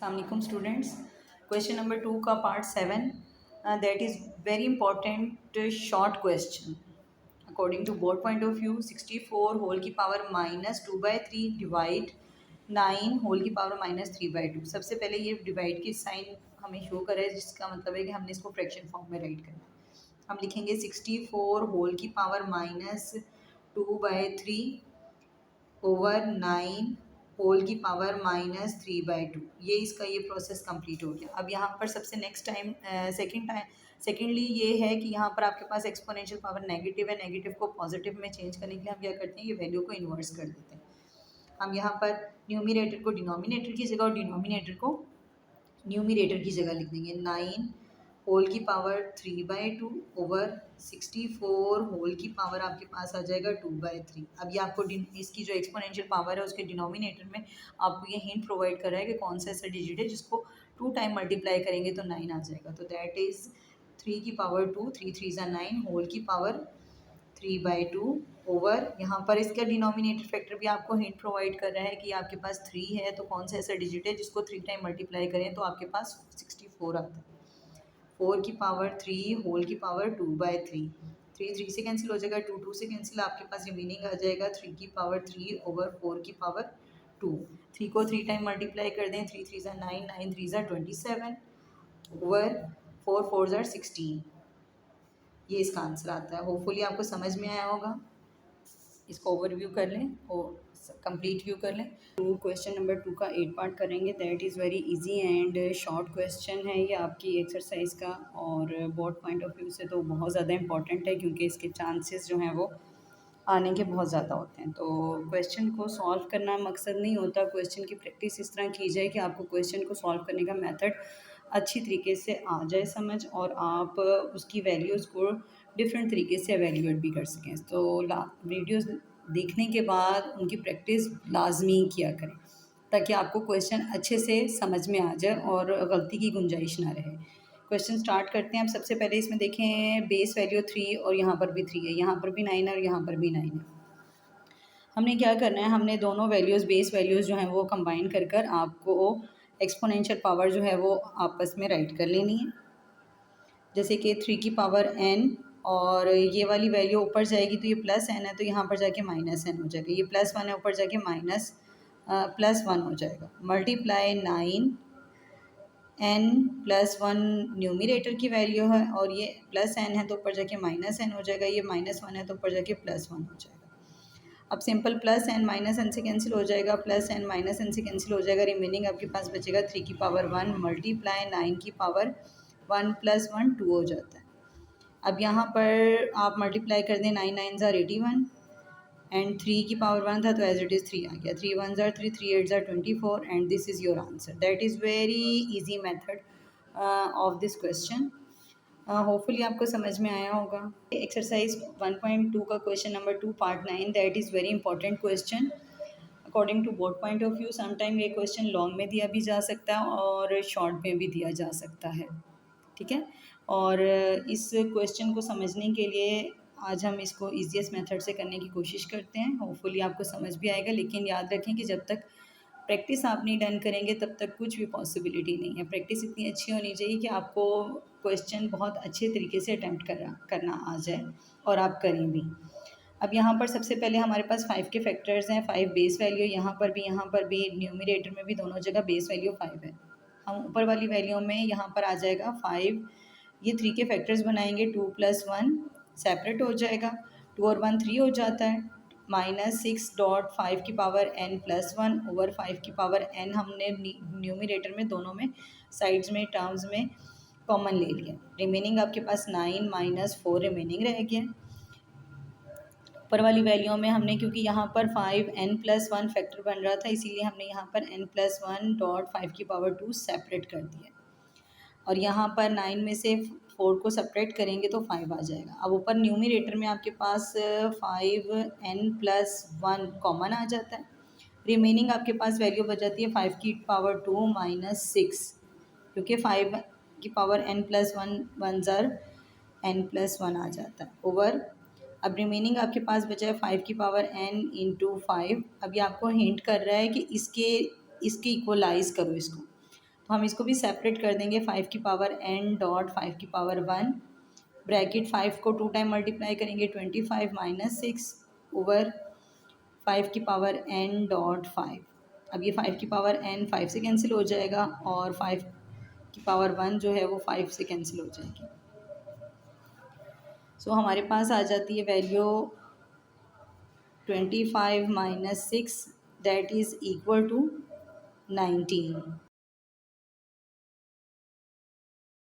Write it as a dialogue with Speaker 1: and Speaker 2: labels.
Speaker 1: Assalamualaikum students. Question number 2 का part 7 that is very important short question. According to board point of view 64 whole की power minus 2/3 divide 9 whole की power minus 3/2. सबसे पहले ये divide की sign हमें show करे जिसका मतलब है कि हमने इसको फ्रैक्शन फॉर्म में राइट करना है। हम लिखेंगे 64 होल की पावर माइनस 2/3 ओवर 9 होल की पावर माइनस 3/2। ये इसका ये प्रोसेस कंप्लीट हो गया। अब यहाँ पर सबसे नेक्स्ट टाइम सेकेंडली ये है कि यहाँ पर आपके पास एक्सपोनेंशियल पावर नेगेटिव है। नेगेटिव को पॉजिटिव में चेंज करने के लिए हम क्या करते हैं, ये वैल्यू को इन्वर्स कर देते हैं। हम यहाँ पर न्यूमिनेटर को डिनोमिनेटर की जगह और डिनोमिनेटर को न्यूमिनेटर की जगह लिख देंगे। 9 होल की पावर 3/2 ओवर 64 होल की पावर आपके पास आ जाएगा 2/3। अब ये आपको इसकी जो एक्सपोनेंशियल पावर है उसके डिनोमिनेटर में आपको ये हिंट प्रोवाइड कर रहा है कि कौन सा ऐसा डिजिट है जिसको 2 टाइम मल्टीप्लाई करेंगे तो 9 आ जाएगा। तो दैट इज़ 3 की पावर 2, 3 3 ज़ा 9 होल की पावर 3/2 ओवर यहाँ पर इसका डिनोमिनेटर फैक्टर भी आपको हिंट प्रोवाइड कर रहा है कि आपके पास 3 है तो कौन सा ऐसा डिजिट है जिसको 3 टाइम मल्टीप्लाई करें तो आपके पास 64 आता है। 4 की पावर 3 होल की पावर 2/3, 3 3 से कैंसिल हो जाएगा, 2 2 से कैंसिल, आपके पास रिमेनिंग आ जाएगा 3 की पावर 3 ओवर 4 की पावर 2। 3 को 3 टाइम मल्टीप्लाई कर दें, 3 3 ज़ा 9, 9 3 ज़ा 27 ओवर 4 4 ज़ा 16। ये इसका आंसर आता है। होपफुली आपको समझ में आया होगा। इसको ओवरव्यू कर लें और कंप्लीट व्यू कर लें। तो क्वेश्चन नंबर 2 का 8 पार्ट करेंगे। That is very easy and short question है ये आपकी एक्सरसाइज का, और बोर्ड पॉइंट ऑफ व्यू से तो बहुत ज़्यादा इंपॉर्टेंट है क्योंकि इसके चांसेस जो हैं वो आने के बहुत ज़्यादा होते हैं। तो क्वेश्चन को सॉल्व करना मकसद नहीं होता, क्वेश्चन की प्रैक्टिस इस तरह की जाए कि आपको क्वेश्चन को सॉल्व करने का मेथड अच्छी तरीके से आ जाए समझ, और आप उसकी वैल्यूज़ को डिफरेंट तरीके से एवेल्यूएट भी कर सकें। तो वीडियोस देखने के बाद उनकी प्रैक्टिस लाजमी किया करें ताकि आपको क्वेश्चन अच्छे से समझ में आ जाए और गलती की गुंजाइश ना रहे। क्वेश्चन स्टार्ट करते हैं। अब सबसे पहले इसमें देखें बेस वैल्यू 3 और यहाँ पर भी 3 है, यहाँ पर भी 9 है और यहाँ पर भी 9 है। हमने क्या करना है, हमने दोनों वैल्यूज़ बेस वैल्यूज़ जो हैं वो कंबाइन कर कर आपको एक्सपोनेंशियल पावर जो है वो आपस में राइट कर लेनी है। जैसे कि 3 की पावर n और ये वाली वैल्यू ऊपर जाएगी तो ये प्लस n है तो यहाँ पर जाके माइनस n हो जाएगा। ये +1 है, ऊपर जाके माइनस +1 हो जाएगा। मल्टीप्लाई 9 n+1 न्यूमिनेटर की वैल्यू है और ये +n है तो ऊपर जाके -n हो जाएगा। ये -1 है तो ऊपर जाके +1 हो जाएगा। अब सिंपल +n -n से कैंसिल हो जाएगा, +n -n से कैंसिल हो जाएगा। रिमेनिंग आपके पास बचेगा 3 की पावर 1 मल्टीप्लाई 9 की पावर 1 + 1 2 हो जाता है। अब यहाँ पर आप मल्टीप्लाई कर दें, 9 9 ज़ा 81 एंड 3 की पावर 1 था तो एज इट इज़ 3 आ गया। 3 1 ज़ा 3, 3 8 ज़ा 24 and this is your answer. That is very easy method of this question. Hopefully आपको समझ में आया होगा। एक्सरसाइज 1.2 का question number 2 part 9 that is very important question according to board point of view. Sometime ये क्वेश्चन लॉन्ग में दिया भी जा सकता है और शॉर्ट में भी दिया जा सकता है, ठीक है। और इस क्वेश्चन को समझने के लिए आज हम इसको ईजीएस्ट मेथड से करने की कोशिश करते हैं। होपफुली आपको समझ भी आएगा, लेकिन याद रखें कि जब तक प्रैक्टिस आप नहीं डन करेंगे तब तक कुछ भी पॉसिबिलिटी नहीं है। प्रैक्टिस इतनी अच्छी होनी चाहिए कि आपको क्वेश्चन बहुत अच्छे तरीके से अटैम्प्ट करना आ जाए और आप करें भी। अब यहाँ पर सबसे पहले हमारे पास 5 के फैक्टर्स हैं, 5 बेस वैल्यू, यहाँ पर भी न्यूमिनेटर में भी दोनों जगह बेस वैल्यू 5 है। हम ऊपर वाली वैल्यू में यहाँ पर आ जाएगा 5, ये 3 के फैक्टर्स बनाएंगे, 2 + 1 सेपरेट हो जाएगा, 2 और 1 3 हो जाता है, -6.5 की पावर n+1 ओवर 5 की पावर n हमने न्यूमिनेटर में दोनों में साइड्स में टर्म्स में कॉमन ले लिया। रिमेनिंग आपके पास 9 - 4 रिमेनिंग रह गया। ऊपर वाली वैल्यू में हमने, क्योंकि यहाँ पर 5 n+1 फैक्टर बन रहा था, इसीलिए हमने यहाँ पर n+1.5 की पावर 2 सेपरेट कर दिया, और यहाँ पर 9 में से 4 को सेपरेट करेंगे तो 5 आ जाएगा। अब ऊपर न्यूमिनेटर में आपके पास 5n+1 कॉमन आ जाता है। रिमेनिंग आपके पास वैल्यू बच जाती है 5 की पावर 2 -6, क्योंकि 5 की पावर n+1 1 ज़र n+1 आ जाता है ओवर। अब रिमेनिंग आपके पास बचा है 5 की पावर n × 5। अब ये आपको हिंट कर रहा है कि इसके इक्वलाइज़ करो इसको। हम इसको भी सेपरेट कर देंगे, 5 की पावर n डॉट 5 की पावर 1 ब्रैकेट 5 को 2 टाइम मल्टीप्लाई करेंगे 25 माइनस 6 ओवर 5 की पावर n डॉट 5। अब ये 5 की पावर n 5 से कैंसिल हो जाएगा और 5 की पावर 1 जो है वो 5 से कैंसिल हो जाएगी। सो हमारे पास आ जाती है value 25 minus 6 that is equal to 19।